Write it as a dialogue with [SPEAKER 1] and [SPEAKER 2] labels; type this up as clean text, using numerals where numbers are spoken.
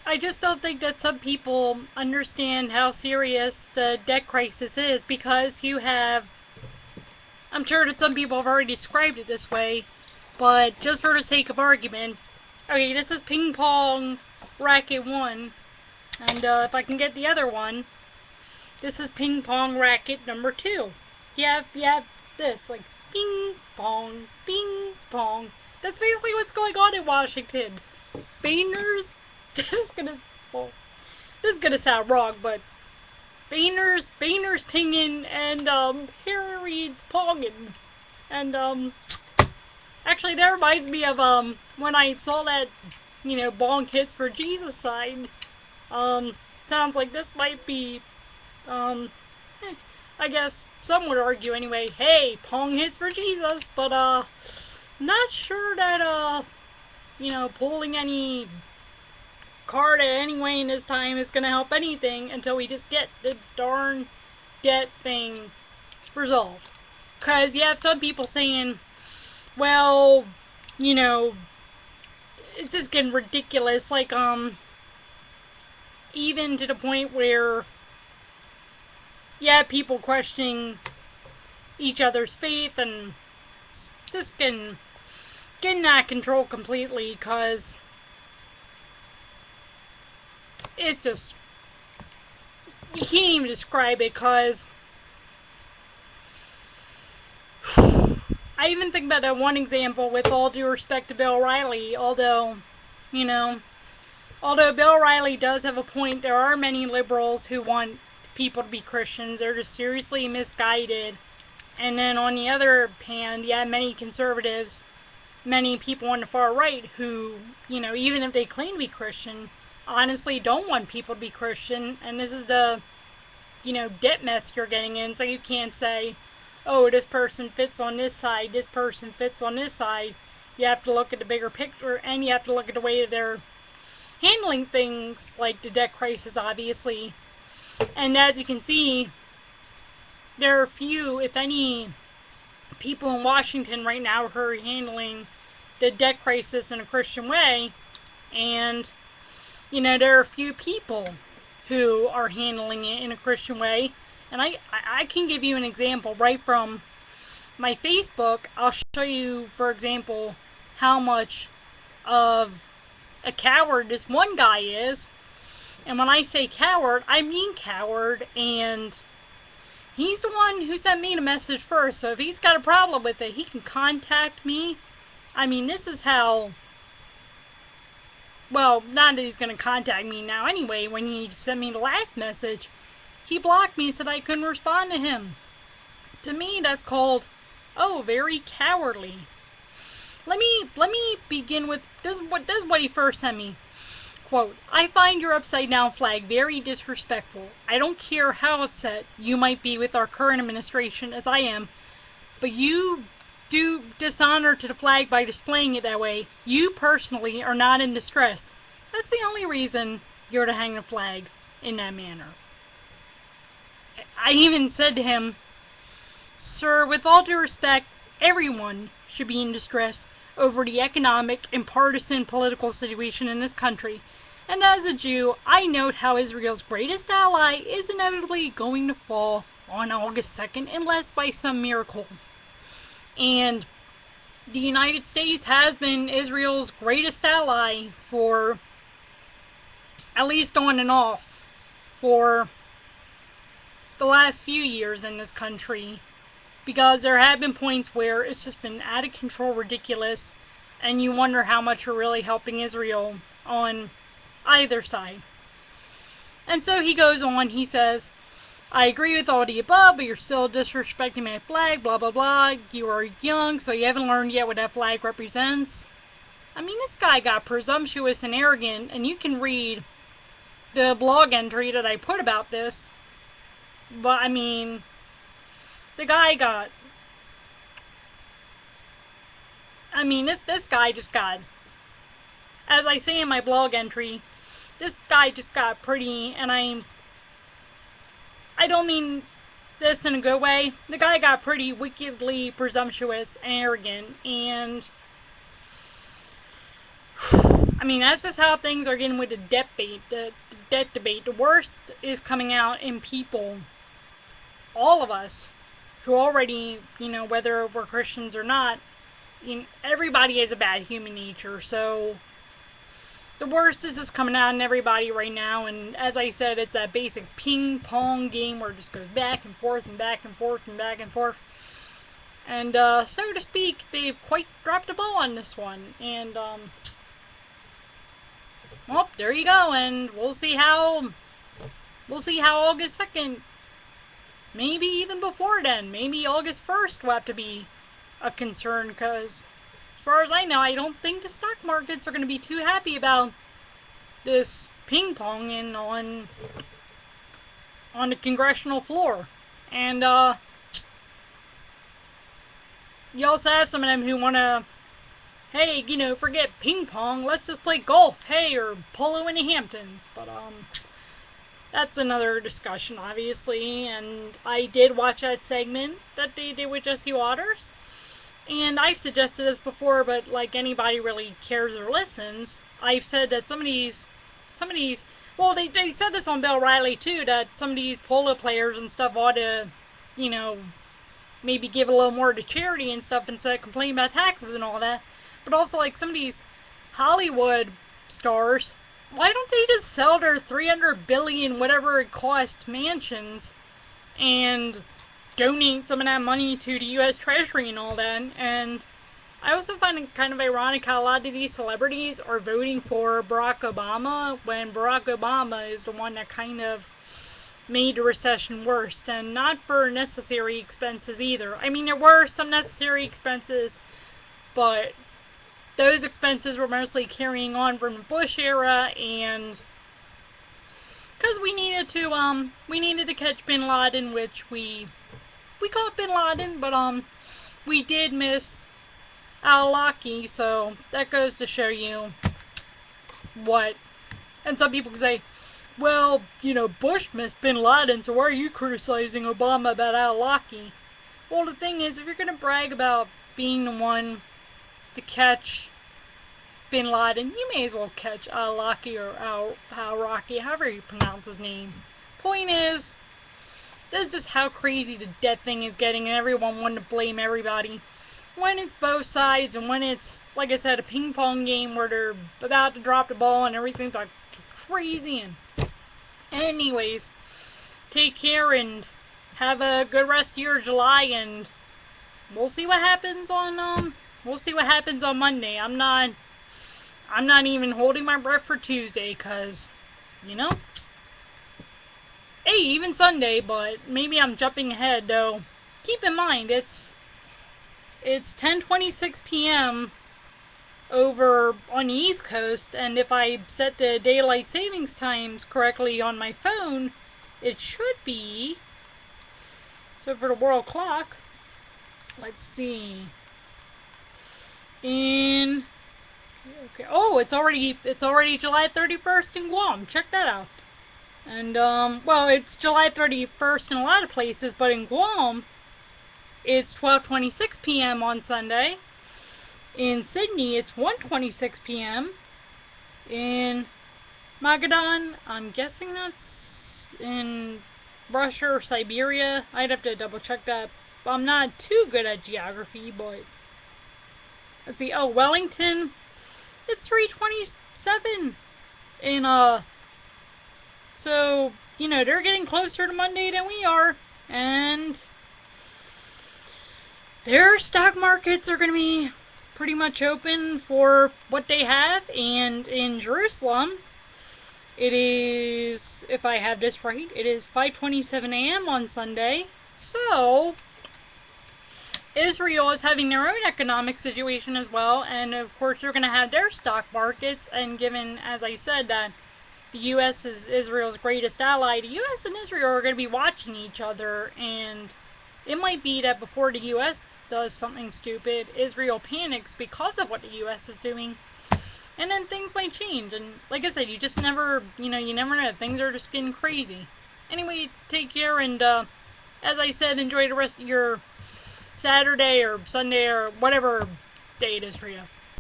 [SPEAKER 1] I just don't think that some people understand how serious the debt crisis is because you have. I'm sure that some people have already described it this way, but just for the sake of argument, okay, this is ping pong racket 1, and if I can get the other one, this is ping pong racket number 2. You have this, like, ping pong. That's basically what's going on in Washington. Banners, this is gonna, well, this is gonna sound wrong, but Boehner's pinging, and Harry Reid's ponging. And actually that reminds me of when I saw that, Bong hits for Jesus sign. Sounds like this might be I guess some would argue anyway, hey, Pong hits for Jesus, but not sure that pulling any card at any way in this time is gonna help anything until we just get the darn debt thing resolved. Cause you have some people saying, well, you know, it's just getting ridiculous, like even to the point where people questioning each other's faith and just getting out of control completely, cause it's just, you can't even describe it, cause I even think about that one example, with all due respect to Bill O'Reilly, although Bill O'Reilly does have a point, there are many liberals who want people to be Christians, they're just seriously misguided. And then on the other hand, many conservatives, many people on the far right who, even if they claim to be Christian, honestly don't want people to be Christian. And this is the, debt mess you're getting in, so you can't say, oh, this person fits on this side, this person fits on this side. You have to look at the bigger picture, and you have to look at the way that they're handling things like the debt crisis, obviously. And as you can see, there are few, if any, people in Washington right now who are handling the debt crisis in a Christian way. And, there are few people who are handling it in a Christian way. And I can give you an example right from my Facebook. I'll show you, for example, how much of a coward this one guy is. And when I say coward, I mean coward. And he's the one who sent me the message first. So if he's got a problem with it, he can contact me. I mean, this is how... Well, not that he's going to contact me now anyway. When he sent me the last message, he blocked me and said I couldn't respond to him. To me, that's called, oh, very cowardly. Let me begin with this is what he first sent me. Quote, I find your upside down flag very disrespectful. I don't care how upset you might be with our current administration as I am, but you do dishonor to the flag by displaying it that way. You personally are not in distress. That's the only reason you're to hang the flag in that manner. I even said to him, sir, with all due respect, everyone should be in distress over the economic and partisan political situation in this country. And as a Jew, I note how Israel's greatest ally is inevitably going to fall on August 2nd unless by some miracle. And the United States has been Israel's greatest ally for, at least on and off, for the last few years in this country, because there have been points where it's just been out of control, ridiculous, and you wonder how much we're really helping Israel on either side. And so he goes on, he says, I agree with all the above, but you're still disrespecting my flag, blah blah blah, you are young, so you haven't learned yet what that flag represents. I mean, this guy got presumptuous and arrogant, and you can read the blog entry that I put about this. But, I mean, the guy got... I mean, this guy just got... As I say in my blog entry, this guy just got pretty, and I don't mean this in a good way. The guy got pretty wickedly presumptuous and arrogant, and... I mean, that's just how things are getting with the debt debate. The worst is coming out in people, all of us, who already, whether we're Christians or not, everybody has a bad human nature. So the worst is just coming out in everybody right now. And as I said, it's that basic ping pong game where it just goes back and forth and back and forth and back and forth. And so to speak, they've quite dropped the ball on this one. And well, there you go. And we'll see how August 2nd, maybe even before then, maybe August 1st will have to be a concern, because as far as I know, I don't think the stock markets are going to be too happy about this ping-ponging on the congressional floor. And you also have some of them who want to, hey, forget ping-pong, let's just play golf, hey, or polo in the Hamptons. But that's another discussion, obviously. And I did watch that segment that they did with Jesse Waters. And I've suggested this before, but like anybody really cares or listens, I've said that some of these, well, they said this on Bill O'Reilly too, that some of these polo players and stuff ought to, maybe give a little more to charity and stuff instead of complaining about taxes and all that. But also, like, some of these Hollywood stars, why don't they just sell their $300 billion, whatever it cost, mansions and donate some of that money to the U.S. Treasury and all that? And I also find it kind of ironic how a lot of these celebrities are voting for Barack Obama when Barack Obama is the one that kind of made the recession worse, and not for necessary expenses either. I mean, there were some necessary expenses, but those expenses were mostly carrying on from the Bush era, and because we needed to catch Bin Laden, which we caught Bin Laden, but we did miss al-Awlaki, so that goes to show you what. And some people can say, well, Bush missed Bin Laden, so why are you criticizing Obama about al-Awlaki? Well, the thing is, if you're going to brag about being the one to catch Bin Laden, you may as well catch al-Awlaki or al-Awlaki, however you pronounce his name. Point is, this is just how crazy the debt thing is getting, and everyone wanting to blame everybody. When it's both sides, and when it's, like I said, a ping pong game where they're about to drop the ball and everything's like crazy. And anyways, take care and have a good rest of your July, and we'll see what happens on Monday. I'm not even holding my breath for Tuesday, cause hey, even Sunday, but maybe I'm jumping ahead though. Keep in mind it's 10:26 p.m. over on the East Coast, and if I set the daylight savings times correctly on my phone, it should be. So for the world clock, let's see. Okay. Oh, it's already July 31st in Guam. Check that out. And well, it's July 31st in a lot of places, but in Guam, it's 12:26 p.m. on Sunday. In Sydney, it's 1:26 p.m. In Magadan, I'm guessing that's in Russia or Siberia. I'd have to double check that. I'm not too good at geography, but let's see. Oh, Wellington, it's 3:27 in so they're getting closer to Monday than we are, and their stock markets are going to be pretty much open for what they have. And in Jerusalem, it is, if I have this right, it is 5:27 a.m. on Sunday. So Israel is having their own economic situation as well, and of course they're going to have their stock markets. And given, as I said, that the U.S. is Israel's greatest ally, the U.S. and Israel are going to be watching each other, and it might be that before the U.S. does something stupid, Israel panics because of what the U.S. is doing, and then things might change. And like I said, you just never, you never know. Things are just getting crazy. Anyway, take care, and as I said, enjoy the rest of your Saturday or Sunday or whatever day it is for you.